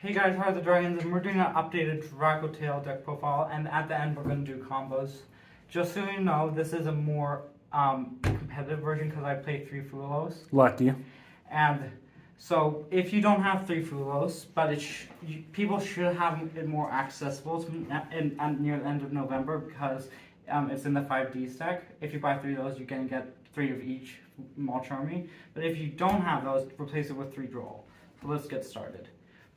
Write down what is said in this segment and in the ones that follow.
Hey guys, how are the dragons? And we're doing an updated Dracotail deck profile, and at the end we're going to do combos. Just so you know, this is a more competitive version because I play 3 Fulos. Lucky. And so if you don't have 3 Fulos, but people should have it more accessible near the end of November because it's in the 5D stack. If you buy 3 of those, you can get 3 of each Mulch Army. But if you don't have those, replace it with 3 Droll. So let's get started.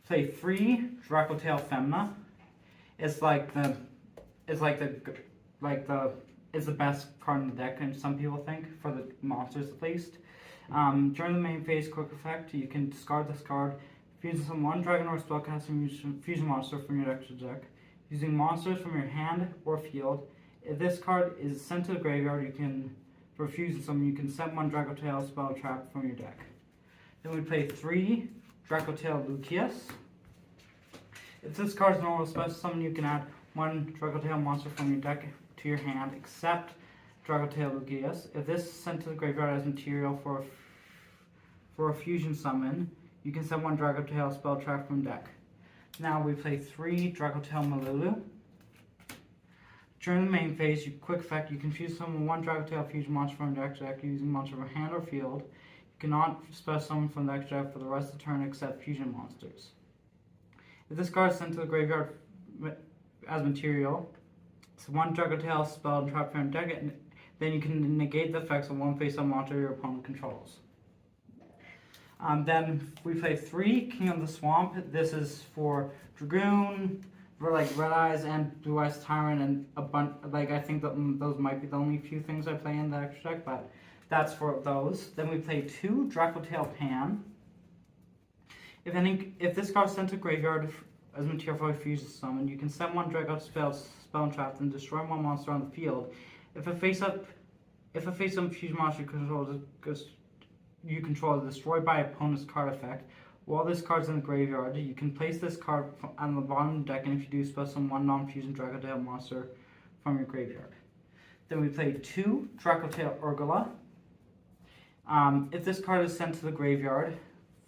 Play 3 Dracotail Femna. It's the best card in the deck, and some people think, for the monsters at least. During the main phase quick effect, you can discard this card, fuse some 1 dragon or spellcaster fusion monster from your deck to deck, using monsters from your hand or field. If this card is sent to the graveyard, for fusing summon, you can set 1 Dracotail spell trap from your deck. Then we play 3 Dracotail Lucius. If this card's normal special summon, you can add 1 Dracotail monster from your deck to your hand, except Dracotail Lucius. If this is sent to the graveyard as material for a fusion summon, you can send 1 Dracotail spell trap from deck. Now we play 3 Dracotail Malulu. During the main phase, quick effect, you can fuse summon 1 Dracotail fusion monster from deck to deck using monster from hand or field. You cannot special summon from the deck to deck for the rest of the turn except fusion monsters. If this card is sent to the graveyard as material, it's 1 Dracotail spell and trap from deck, and then you can negate the effects of 1 face-up monster your opponent controls. Then we play 3 King of the Swamp. This is for Dragoon, for like Red Eyes and Blue Eyes Tyrant, and a bunch. I think that those might be the only few things I play in the extra deck, but that's for those. Then we play 2 Dracotail Pan. If this card is sent to graveyard as material for a fusion summon, you can send 1 Dracotail spell and trap and destroy 1 monster on the field. If a face-up fusion monster you control is destroyed by opponent's card effect, while this card's in the graveyard, you can place this card on the bottom of the deck, and if you do, special summon 1 non-fusion Dracotail monster from your graveyard. Then we play 2 Dracotail Urgula. If this card is sent to the graveyard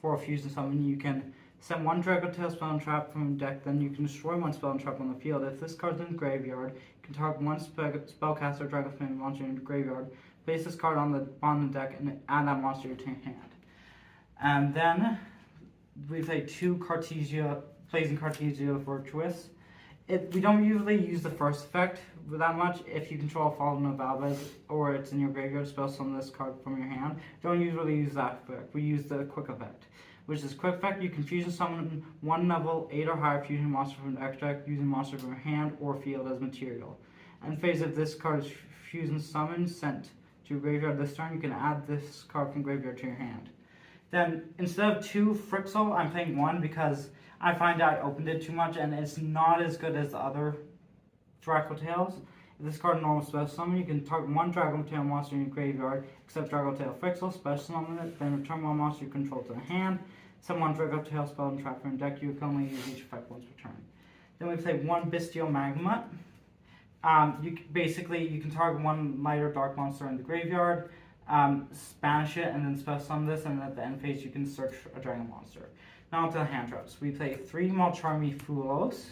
for a fusion summon, you can send 1 Dracotail spell and trap from the deck, then you can destroy 1 spell and trap on the field. If this card's in the graveyard, you can target 1 spellcaster Dracotail monster in the graveyard, place this card on the bottom of the deck, and add that monster to your hand. And then we play 2 Blazing Cartesia Virtuous. We don't usually use the first effect that much. If you control a Fall Novemeber or it's in your graveyard, spell summon this card from your hand. Don't usually use that effect. We use the quick effect, which is quick effect. You can fusion summon 1 level 8 or higher fusion monster from the extra deck using monster from your hand or field as material. And phase, if this card is fusion summoned sent to your graveyard this turn, you can add this card from graveyard to your hand. Then instead of 2 Frixel, I'm playing 1 because I find I opened it too much and it's not as good as the other Dracotails. If this card is normal special summon, you can target 1 Dracotail monster in your graveyard, except Dracotail Frixel, special summon it, then return 1 monster you control to the hand, send 1 Dracotail spell and trap from your deck. You can only use each effect once per turn. Then we play 1 Bestial Magma. You can target 1 light or dark monster in the graveyard, Spanish it, and then special summon this, and at the end phase you can search a dragon monster. Now onto the hand traps. We play 3 Mulch Army Fulos.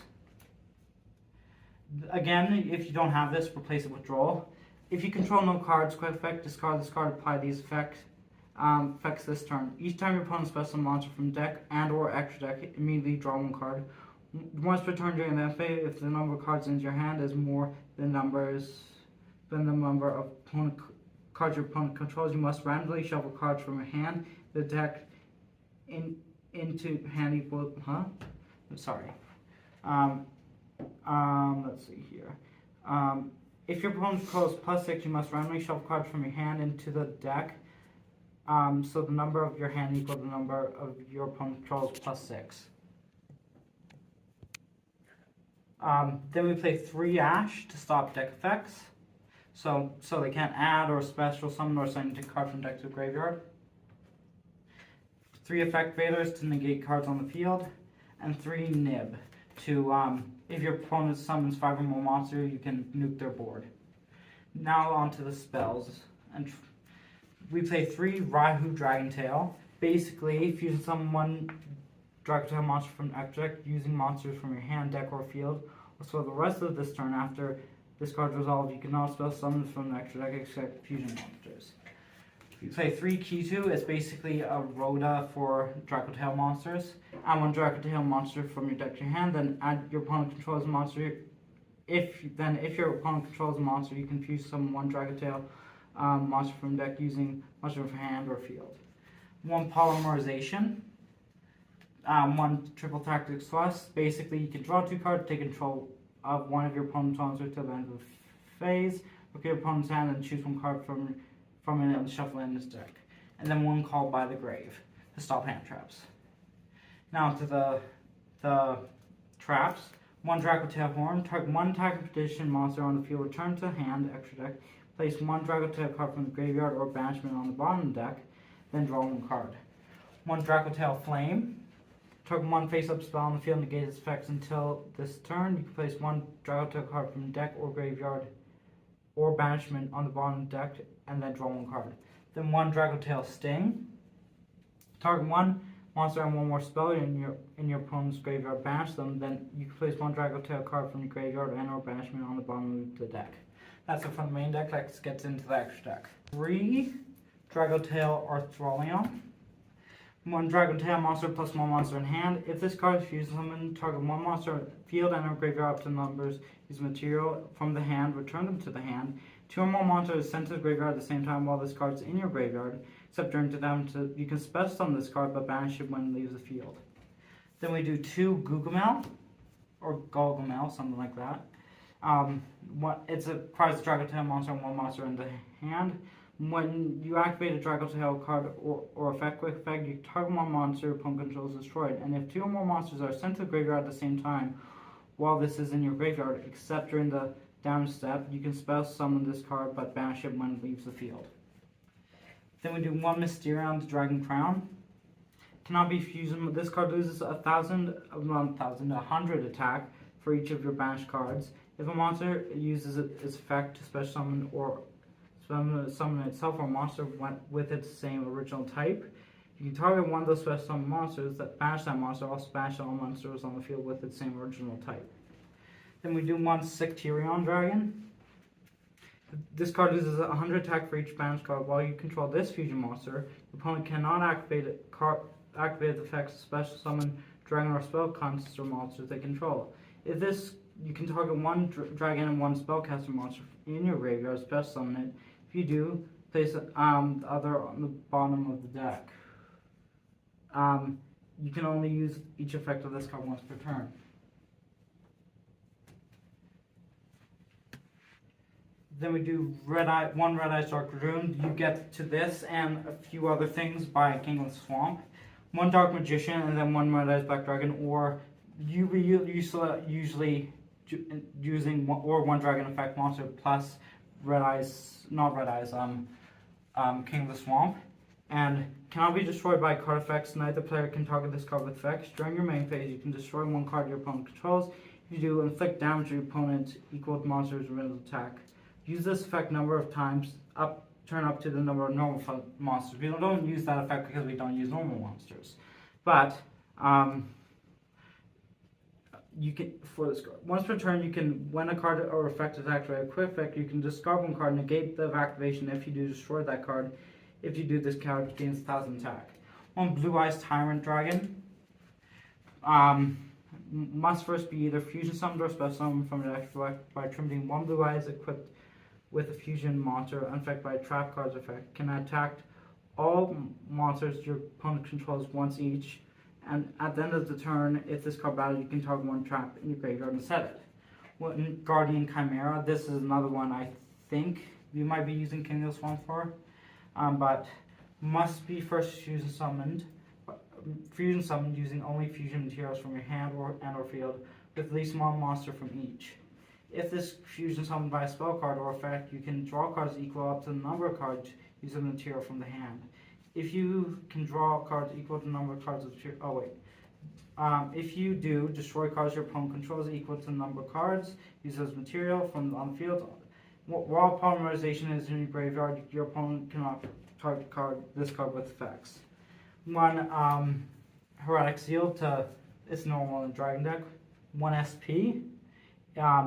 Again, if you don't have this, replace it with Droll. If you control no cards, quick effect, discard this card, apply these effects this turn. Each time your opponent special summons a monster from deck and or extra deck, immediately draw 1 card. Once per turn during the phase, if the number of cards in your hand is more than the number of cards your opponent controls, you must randomly shuffle cards from your hand, the deck into hand equal. Let's see here. If your opponent controls +6, you must randomly shuffle cards from your hand into the deck. So the number of your hand equal the number of your opponent controls +6. Then we play 3 Ash to stop deck effects. So they can't add or special summon or send a card from deck to the graveyard. 3 Effect Vaders to negate cards on the field. And 3 Nib to, if your opponent summons 5 or more monsters, you can nuke their board. Now onto the spells. And we play 3 Rahu Dragontail. Basically, if you summon 1 Dracotail monster from the extra deck using monsters from your hand, deck, or field. So the rest of this turn, after this card's resolved, you can now spell summons from the extra deck except fusion monsters. You play 3 Q2, it's basically a Rhoda for Dracotail monsters. Add 1 Dracotail monster from your deck to your hand, then add your opponent controls a monster. If your opponent controls a monster, you can fuse summon 1 Dracotail monster from deck using monster from hand or field. 1 Polymerization. 1 Triple Tactics Plus. Basically, you can draw 2 cards, take control of one of your opponent's monsters till the end of the phase. Look at your opponent's hand and choose 1 card from it and shuffle it in his deck. And then 1 Called by the Grave to stop hand traps. Now to the traps. 1 Dracotail Horn. Target 1 attack petition monster on the field. Return to hand, extra deck. Place 1 Dracotail card from the graveyard or banishment on the bottom of the deck. Then draw 1 card. 1 Dracotail Flame. Target 1 face-up spell on the field, negate its effects until this turn. You can place 1 Dracotail card from the deck or graveyard or banishment on the bottom of the deck, and then draw 1 card. Then 1 Dracotail Sting. Target 1 monster and 1 more spell in your opponent's graveyard, banish them. Then you can place 1 Dracotail card from your graveyard and or banishment on the bottom of the deck. That's it from the main deck. Let's get into the extra deck. 3 Dracotail Arthrolion. 1 Dracotail monster plus 1 monster in hand. If this card is fused summon, target 1 monster field and or graveyard up to numbers. Use material from the hand, return them to the hand. 2 or more monsters sent to the graveyard at the same time while this card is in your graveyard, except during to them. You can special summon this card but banish it when it leaves the field. Then we do 2 Gugamel, or Gargamel, something like that. It's a requires a Dracotail monster and 1 monster in the hand. When you activate a Dracotail card or effect, quick effect, you target 1 monster your opponent controls destroyed. And if 2 or more monsters are sent to the graveyard at the same time while this is in your graveyard, except during the damage step, you can special summon this card but banish it when it leaves the field. Then we do 1 Mysterion, the Dragon Crown. Cannot be fused. This card loses 100 attack for each of your banished cards. If a monster uses its effect to special summon or summon itself or a monster with its same original type, you can target 1 of those special summon monsters that banish that monster, also banish all monsters on the field with its same original type. Then we do 1 Sectarion Dragon. This card loses 100 attack for each banished card. While you control this fusion monster, your opponent cannot activate the effects special summon dragon or spellcaster monsters they control. If this, you can target 1 dragon and 1 spellcaster monster in your graveyard, special summon it. If you do, place the other on the bottom of the deck. You can only use each effect of this card once per turn. Then we do 1 Red Eyes Dark Dragoon. You get to this and a few other things by King of the Swamp. 1 Dark Magician and then 1 Red Eyes Black Dragon, or you usually using 1 Dragon Effect monster plus Red Eyes, not Red Eyes, King of the Swamp, and cannot be destroyed by card effects. Neither player can target this card with effects. During your main phase, you can destroy 1 card your opponent controls. If you do, inflict damage to your opponent equal to monster's original attack. Use this effect number of times, turn up to the number of normal monsters. We don't use that effect because we don't use normal monsters. But you can, for this card, once per turn, you can, when a card or effect is activated, a quick effect, you can discard 1 card, negate the activation. If you do, destroy that card. If you do, this card gains 1,000 attack. 1 Blue Eyes Tyrant Dragon. Must first be either fusion summoned or special summoned from the deck by trimming 1 Blue Eyes equipped with a fusion monster, unaffected by a trap card's effect. Can attack all monsters your opponent controls once each. And at the end of the turn, if this card battles, you can target 1 trap in your graveyard and set it. 1 Guardian Chimera. This is another one I think you might be using King of the Swamp for. But must be first fusion summoned using only fusion materials from your hand or field, with at least 1 monster from each. If this fusion summoned by a spell card or effect, you can draw cards equal up to the number of cards using material from the hand. If you can draw cards equal to the number of cards of if you do, destroy cards your opponent controls equal to the number of cards used as material from on the field. While polymerization is in your graveyard, your opponent cannot target this card with effects. 1 Heroic Zeal to its normal in Dragon deck. 1 SP,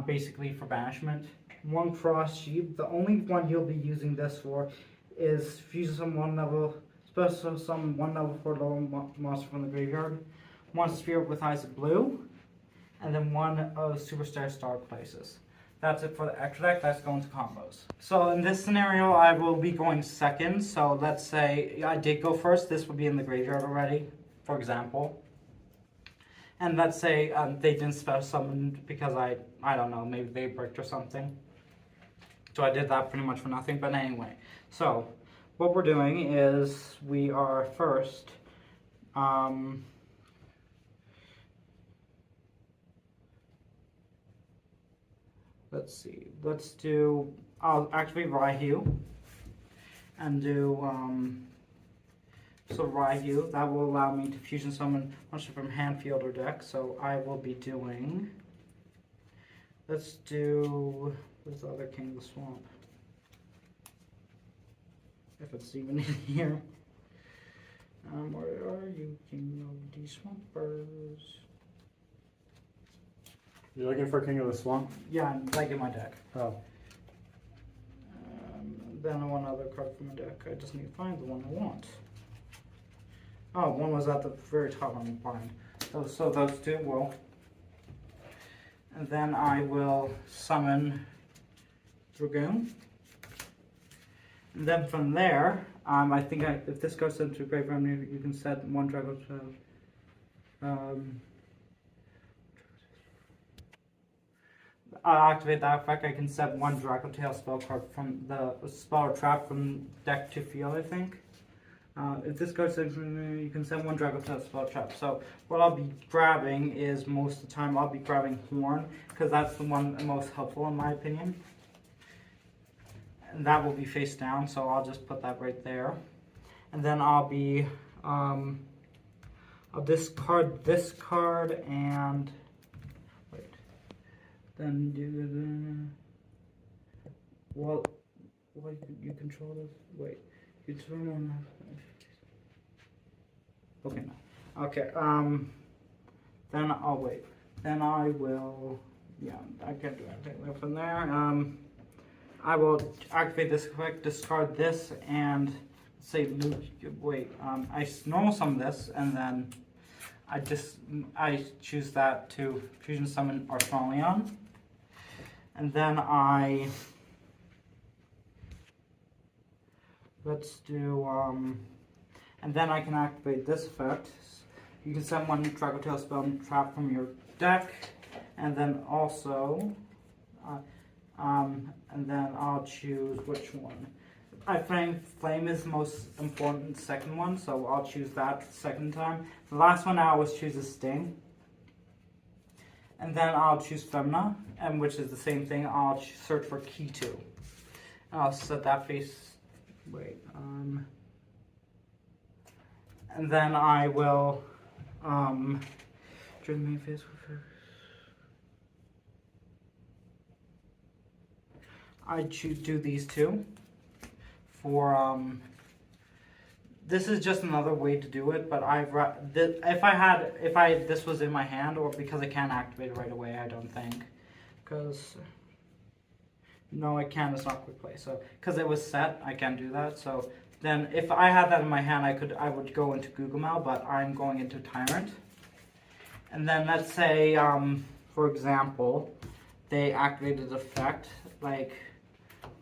basically for banishment. 1 Frost Sheep. The only one you'll be using this for is fusing some 1 level, special some 1 level 4 low monster from the graveyard. 1 Spirit with Eyes of Blue, and then 1 Superstar Star Places. That's it for the extra deck. Let's go into combos. So in this scenario, I will be going second. So let's say I did go first. This would be in the graveyard already, for example. And let's say they didn't special summon because I don't know, maybe they bricked or something. So I did that pretty much for nothing. But anyway, so what we're doing is we are first. Let's see. Let's do. I'll activate Raihu and do. So Raihu, that will allow me to fusion summon monster from hand, field, or deck. So I will be doing. Let's do. What's the other King of the Swamp? If it's even in here. Where are you, King of the Swampers? You're looking for King of the Swamp? Yeah, like in my deck. Oh. Then I want another card from my deck. I just need to find the one I want. Oh, one was at the very top on the bind. So those two will. And then I will summon Dragoon. And then from there, I think if this goes into graveyard, you can set 1 Dracotail. I'll activate that effect. I can set 1 Dracotail spell card from the spell or trap from deck to field, I think. If this goes in, you can send 1 Dracotail spell trap. So what I'll be grabbing is, most of the time, I'll be grabbing Horn, because that's the one most helpful in my opinion. And that will be face down, so I'll just put that right there. And then I'll be, I'll discard this card and, wait, then do the, well, you control this, wait, you turn on that, okay, no, okay, then I'll wait, then I will, yeah, I can't do anything from there, I will activate this effect, discard this, and say, wait, I normal summon this, and then I choose that to fusion summon Artholion, and then let's do, and then I can activate this effect. You can send 1 Dracotail spell and trap from your deck, and then also, and then I'll choose which one. Flame is the most important second one, so I'll choose that second time. The last one I always choose is Sting. And then I'll choose Femna, and which is the same thing. I'll search for Key 2. And I'll set that face, wait, and then I will, turn the main face with her. I do these two for this is just another way to do it, but if this was in my hand, or because I can't activate it right away, I don't think, because no, I can't, it's not quick play, so because it was set, I can't do that. So then if I had that in my hand, I would go into Google Mail, but I'm going into Tyrant. And then let's say for example, they activated effect like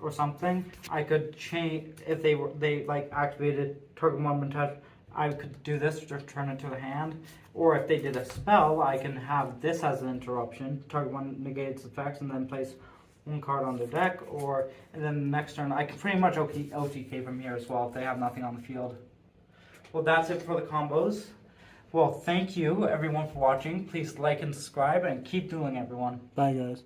or something, I could change, if they like activated target 1 when touched, I could do this to turn it to the hand. Or if they did a spell, I can have this as an interruption, target 1 negates effects, and then place 1 card on the deck, and then the next turn I can pretty much OTK from here as well if they have nothing on the field. Well, that's it for the combos. Well, thank you everyone for watching. Please like and subscribe, and keep dueling, everyone. Bye guys.